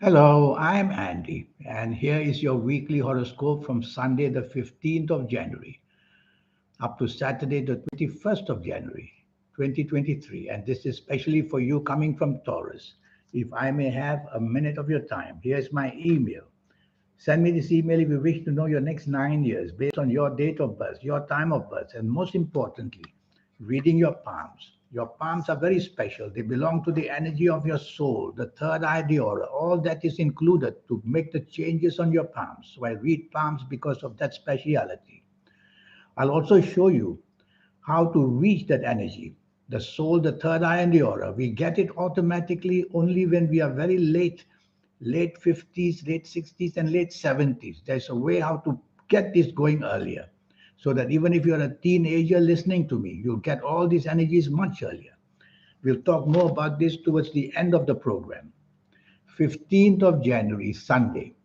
Hello, I'm Andy, and here is your weekly horoscope from Sunday, the 15th of January, up to Saturday, the 21st of January, 2023. And this is especially for you coming from Taurus. If I may have a minute of your time, here's my email. Send me this email if you wish to know your next 9 years based on your date of birth, your time of birth, and most importantly, reading your palms. Your palms are very special. They belong to the energy of your soul, the third eye, the aura. All that is included to make the changes on your palms. So I read palms because of that speciality. I'll also show you how to reach that energy. The soul, the third eye, and the aura. We get it automatically only when we are very late 50s, late 60s, and late 70s. There's a way how to get this going earlier so that even if you're a teenager listening to me, you'll get all these energies much earlier. We'll talk more about this towards the end of the program. 15th of January, Sunday,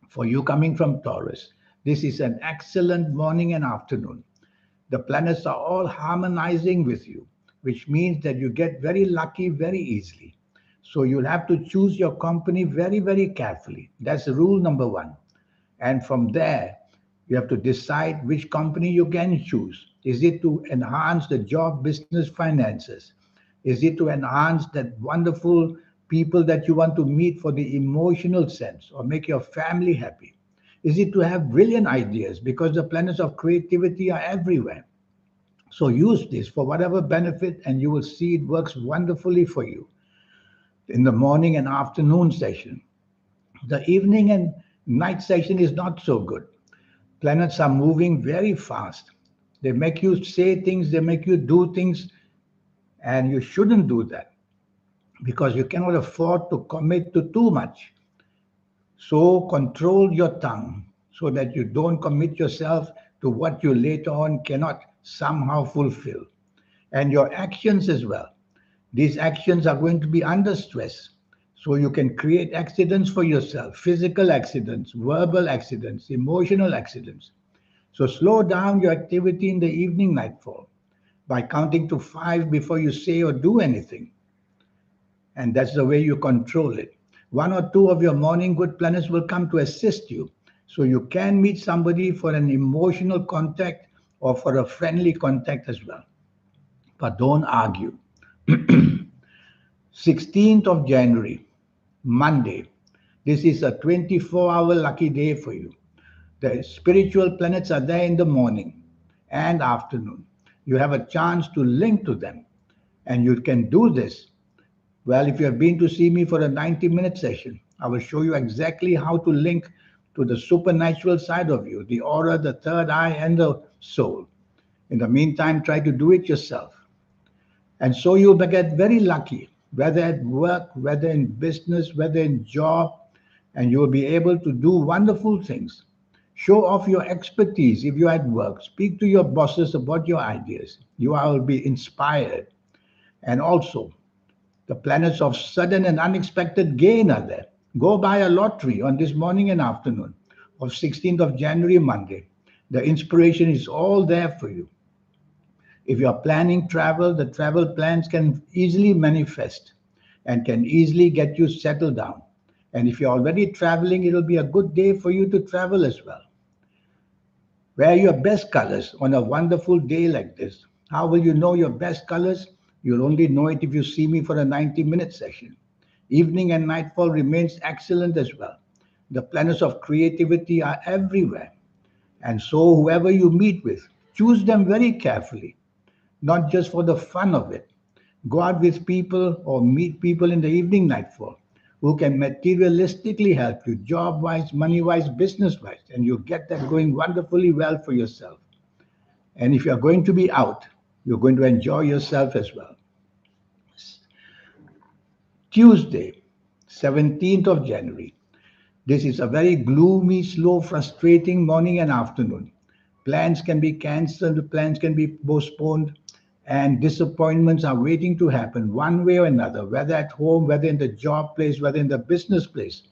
for you coming from Taurus. This is an excellent morning and afternoon. The planets are all harmonizing with you, which means that you get very lucky very easily. So you'll have to choose your company very, very carefully. That's rule number one. And from there, you have to decide which company you can choose. Is it to enhance the job, business, finances? Is it to enhance that wonderful people that you want to meet for the emotional sense or make your family happy? Is it to have brilliant ideas because the planets of creativity are everywhere? So use this for whatever benefit, and you will see it works wonderfully for you in the morning and afternoon session. The evening and night session is not so good. Planets are moving very fast. They make you say things, they make you do things, and you shouldn't do that because you cannot afford to commit to too much. So control your tongue so that you don't commit yourself to what you later on cannot somehow fulfill. And your actions as well. These actions are going to be under stress. So you can create accidents for yourself, physical accidents, verbal accidents, emotional accidents. So slow down your activity in the evening nightfall by counting to five before you say or do anything. And that's the way you control it. One or two of your morning good planets will come to assist you. So you can meet somebody for an emotional contact or for a friendly contact as well. But don't argue. 16th of January, Monday. This is a 24-hour lucky day for you. The spiritual planets are there in the morning and afternoon. You have a chance to link to them, and you can do this. Well, if you have been to see me for a 90-minute session, I will show you exactly how to link to the supernatural side of you, the aura, the third eye, and the soul. In the meantime, try to do it yourself. And so you will get very lucky, whether at work, whether in business, whether in job, and you will be able to do wonderful things. Show off your expertise if you're at work. Speak to your bosses about your ideas. You will be inspired. And also, the planets of sudden and unexpected gain are there. Go buy a lottery on this morning and afternoon of 16th of January, Monday. The inspiration is all there for you. If you are planning travel, the travel plans can easily manifest and can easily get you settled down. And if you're already traveling, it'll be a good day for you to travel as well. Wear your best colors on a wonderful day like this. How will you know your best colors? You'll only know it if you see me for a 90-minute session. Evening and nightfall remains excellent as well. The planets of creativity are everywhere. And so whoever you meet with, choose them very carefully, not just for the fun of it. Go out with people or meet people in the evening nightfall who can materialistically help you, job wise, money wise, business wise, and you get that going wonderfully well for yourself. And if you're going to be out, you're going to enjoy yourself as well. Tuesday, 17th of January. This is a very gloomy, slow, frustrating morning and afternoon. Plans can be cancelled, plans can be postponed, and disappointments are waiting to happen one way or another, whether at home, whether in the job place, whether in the business place.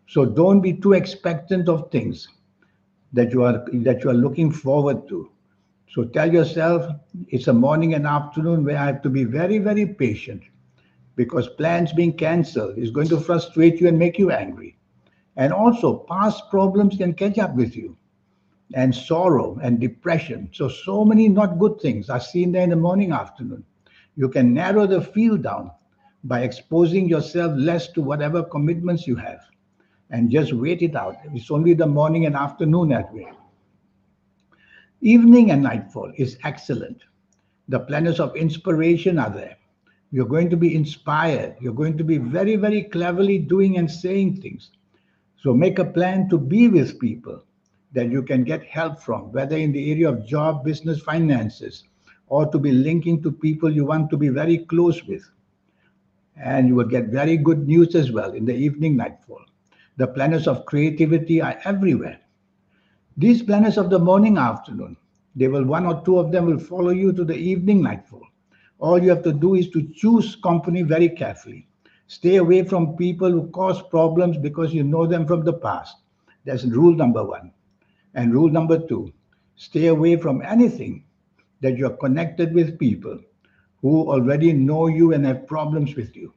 So don't be too expectant of things that you are looking forward to. So tell yourself it's a morning and afternoon where I have to be very, very patient because plans being cancelled is going to frustrate you and make you angry. And also, past problems can catch up with you, and sorrow and depression. So many not good things are seen there in the morning, afternoon. You can narrow the field down by exposing yourself less to whatever commitments you have and just wait it out. It's only the morning and afternoon that way. Evening and nightfall is excellent. The planets of inspiration are there. You're going to be inspired. You're going to be very, very cleverly doing and saying things. So make a plan to be with people that you can get help from, whether in the area of job, business, finances, or to be linking to people you want to be very close with. And you will get very good news as well in the evening nightfall. The planets of creativity are everywhere. These planets of the morning afternoon, they will one or two of them will follow you to the evening nightfall. All you have to do is to choose company very carefully. Stay away from people who cause problems because you know them from the past. That's rule number one. And rule number two, stay away from anything that you're connected with people who already know you and have problems with you.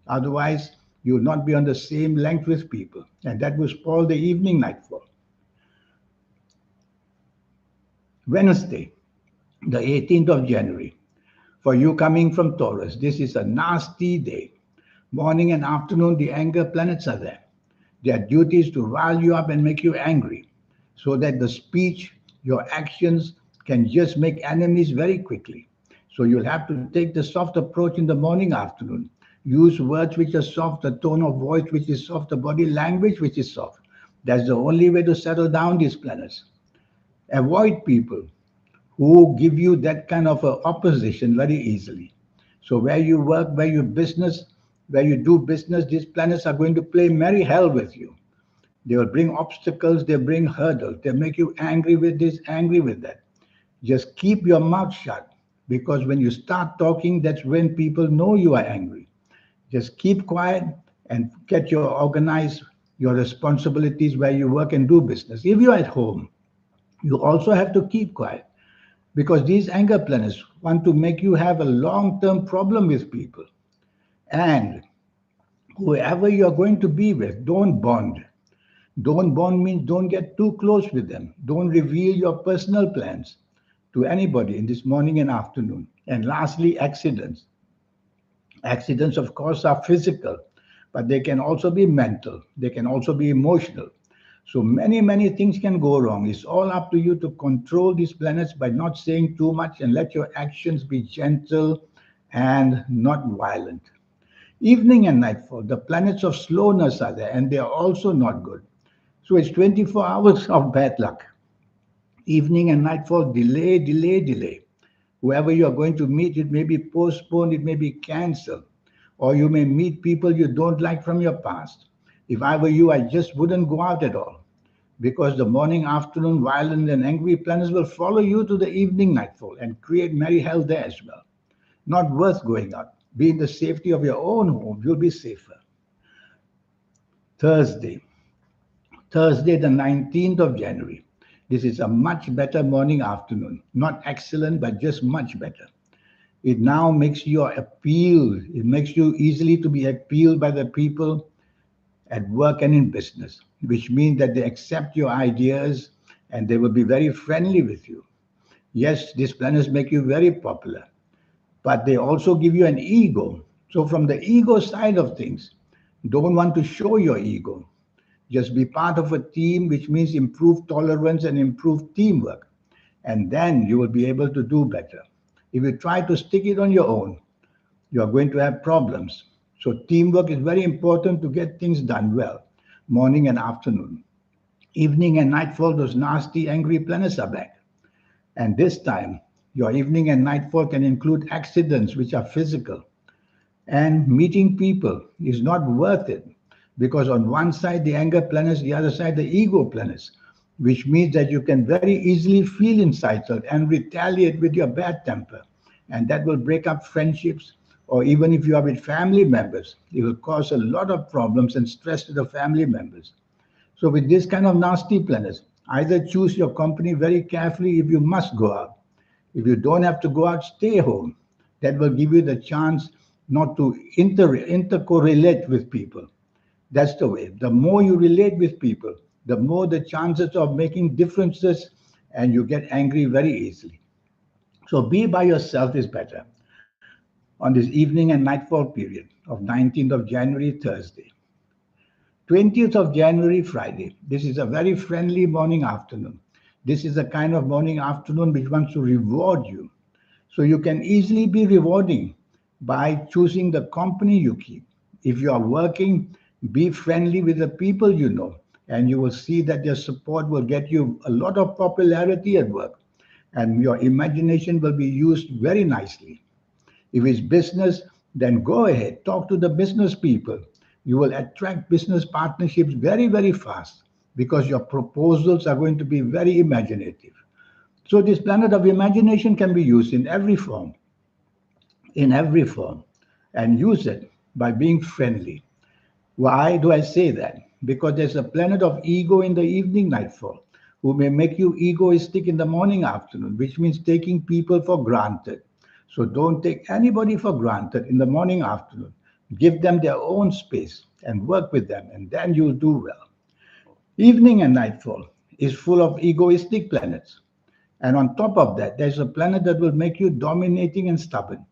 Otherwise, you will not be on the same length with people. And that will spoil the evening nightfall. Wednesday, the 18th of January. For you coming from Taurus, this is a nasty day. Morning and afternoon, the anger planets are there. Their duty is to rile you up and make you angry so that the speech, your actions can just make enemies very quickly. So you'll have to take the soft approach in the morning, afternoon. Use words which are soft, a tone of voice which is soft, a body language which is soft. That's the only way to settle down these planets. Avoid people who give you that kind of a opposition very easily. So where you work, where you do business, these planets are going to play merry hell with you. They will bring obstacles, they bring hurdles, they make you angry with this, angry with that. Just keep your mouth shut because when you start talking, that's when people know you are angry. Just keep quiet and get your organize your responsibilities where you work and do business. If you're at home, you also have to keep quiet because these anger planets want to make you have a long-term problem with people. And whoever you're going to be with, don't bond. Don't bond means don't get too close with them. Don't reveal your personal plans to anybody in this morning and afternoon. And lastly, accidents. Accidents, of course, are physical, but they can also be mental. They can also be emotional. So many, many things can go wrong. It's all up to you to control these planets by not saying too much and let your actions be gentle and not violent. Evening and nightfall, the planets of slowness are there, and they are also not good. So it's 24 hours of bad luck. Evening and nightfall, delay, delay, delay. Whoever you are going to meet, it may be postponed, it may be cancelled, or you may meet people you don't like from your past. If I were you, I just wouldn't go out at all because the morning, afternoon, violent and angry planets will follow you to the evening nightfall and create merry hell there as well. Not worth going out. Be in the safety of your own home, you'll be safer. Thursday, Thursday, the 19th of January. This is a much better morning, afternoon. Not excellent, but just much better. It now makes you appealed. It makes you easily to be appealed by the people at work and in business, which means that they accept your ideas and they will be very friendly with you. Yes, these planets make you very popular, but they also give you an ego. So, from the ego side of things, don't want to show your ego. Just be part of a team, which means improve tolerance and improve teamwork. And then you will be able to do better. If you try to stick it on your own, you are going to have problems. So teamwork is very important to get things done well, morning and afternoon. Evening and nightfall, those nasty, angry planets are back. And this time, your evening and nightfall can include accidents which are physical. And meeting people is not worth it because on one side the anger planets, the other side the ego planets, which means that you can very easily feel entitled and retaliate with your bad temper. And that will break up friendships, or even if you are with family members, it will cause a lot of problems and stress to the family members. So with this kind of nasty planets, either choose your company very carefully if you must go out. If you don't have to go out, stay home. That will give you the chance not to intercorrelate with people. That's the way. The more you relate with people, the more the chances of making differences, and you get angry very easily. So be by yourself is better on this evening and nightfall period of 19th of January, Thursday. 20th of January, Friday. This is a very friendly morning afternoon. This is a kind of morning afternoon which wants to reward you. So you can easily be rewarding by choosing the company you keep. If you are working, be friendly with the people you know, and you will see that their support will get you a lot of popularity at work, and your imagination will be used very nicely. If it's business, then go ahead, talk to the business people. You will attract business partnerships very, very fast because your proposals are going to be very imaginative. So, this planet of imagination can be used in every form, and use it by being friendly. Why do I say that? Because there's a planet of ego in the evening nightfall who may make you egoistic in the morning afternoon, which means taking people for granted. So don't take anybody for granted in the morning afternoon. Give them their own space and work with them, and then you'll do well. Evening and nightfall is full of egoistic planets. And on top of that, there's a planet that will make you dominating and stubborn.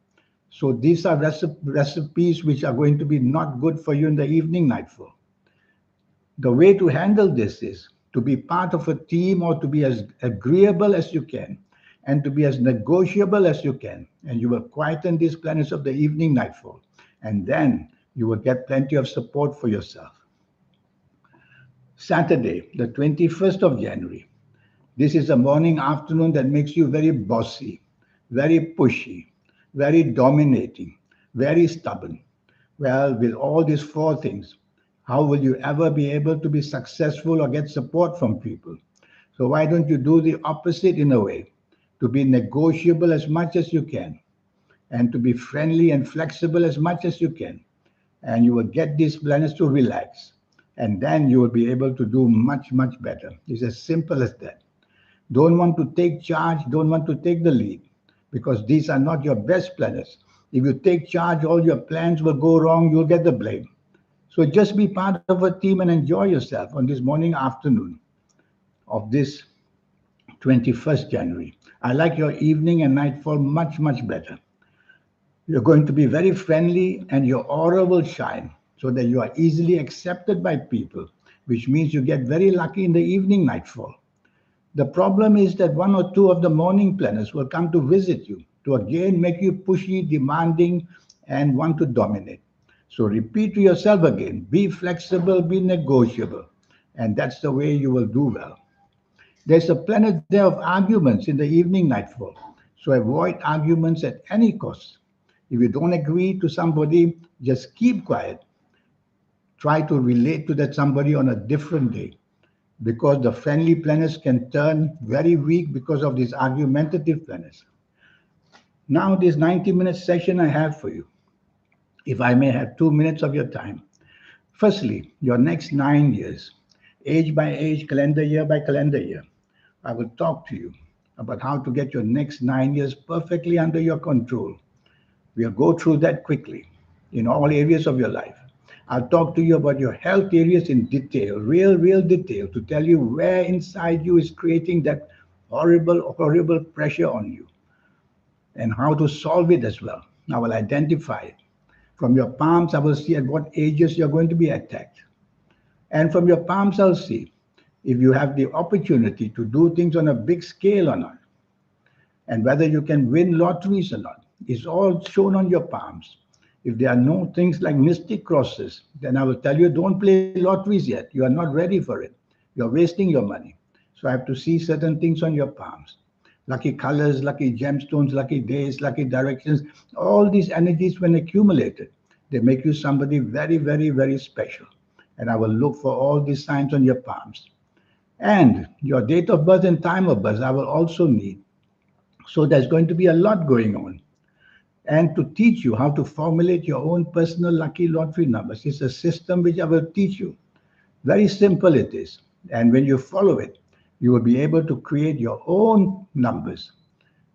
So these are recipes which are going to be not good for you in the evening nightfall. The way to handle this is to be part of a team or to be as agreeable as you can and to be as negotiable as you can. And you will quieten these planets of the evening nightfall. And then you will get plenty of support for yourself. Saturday, the 21st of January. This is a morning afternoon that makes you very bossy, very pushy, very dominating, very stubborn. Well, with all these four things, how will you ever be able to be successful or get support from people? So, why don't you do the opposite in a way? To be negotiable as much as you can, and to be friendly and flexible as much as you can. And you will get these planets to relax. And then you will be able to do much, much better. It's as simple as that. Don't want to take charge, don't want to take the lead, because these are not your best planners. If you take charge, all your plans will go wrong, you'll get the blame. So just be part of a team and enjoy yourself on this morning afternoon of this 21st January. I like your evening and nightfall much, much better. You're going to be very friendly and your aura will shine so that you are easily accepted by people, which means you get very lucky in the evening nightfall. The problem is that one or two of the morning planners will come to visit you to again make you pushy, demanding, and want to dominate. So repeat to yourself again, be flexible, be negotiable, and that's the way you will do well. There's a planet there of arguments in the evening nightfall. So avoid arguments at any cost. If you don't agree to somebody, just keep quiet. Try to relate to that somebody on a different day because the friendly planets can turn very weak because of these argumentative planets. Now, this 90-minute session I have for you, if I may have 2 minutes of your time. Firstly, your next 9 years, age by age, calendar year by calendar year, I will talk to you about how to get your next 9 years perfectly under your control. We'll go through that quickly in all areas of your life. I'll talk to you about your health areas in detail, real detail, to tell you where inside you is creating that horrible pressure on you and how to solve it as well. I will identify it. From your palms, I will see at what ages you're going to be attacked. And from your palms, I'll see if you have the opportunity to do things on a big scale or not, and whether you can win lotteries or not. It's all shown on your palms. If there are no things like mystic crosses, then I will tell you don't play lotteries yet. You are not ready for it. You're wasting your money. So I have to see certain things on your palms. Lucky colors, lucky gemstones, lucky days, lucky directions, all these energies, when accumulated, they make you somebody very special. And I will look for all these signs on your palms. And your date of birth and time of birth, I will also need. So there's going to be a lot going on. And to teach you how to formulate your own personal lucky lottery numbers. It's a system which I will teach you. Very simple it is. And when you follow it, you will be able to create your own numbers.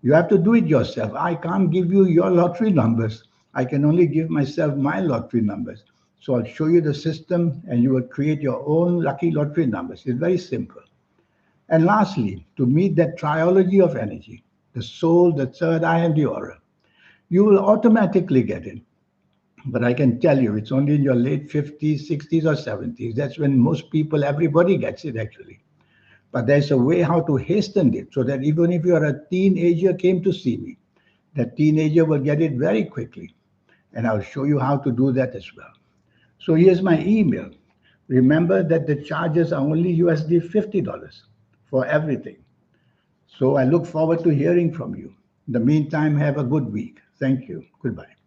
You have to do it yourself. I can't give you your lottery numbers. I can only give myself my lottery numbers. So I'll show you the system and you will create your own lucky lottery numbers. It's very simple. And lastly, to meet that triology of energy, the soul, the third eye, and the aura, you will automatically get it. But I can tell you, it's only in your late 50s, 60s, or 70s. That's when most people, everybody gets it actually. But there's a way how to hasten it so that even if you're a teenager came to see me, that teenager will get it very quickly. And I'll show you how to do that as well. So here's my email. Remember that the charges are only USD $50 for everything. So I look forward to hearing from you. In the meantime, have a good week. Thank you. Goodbye.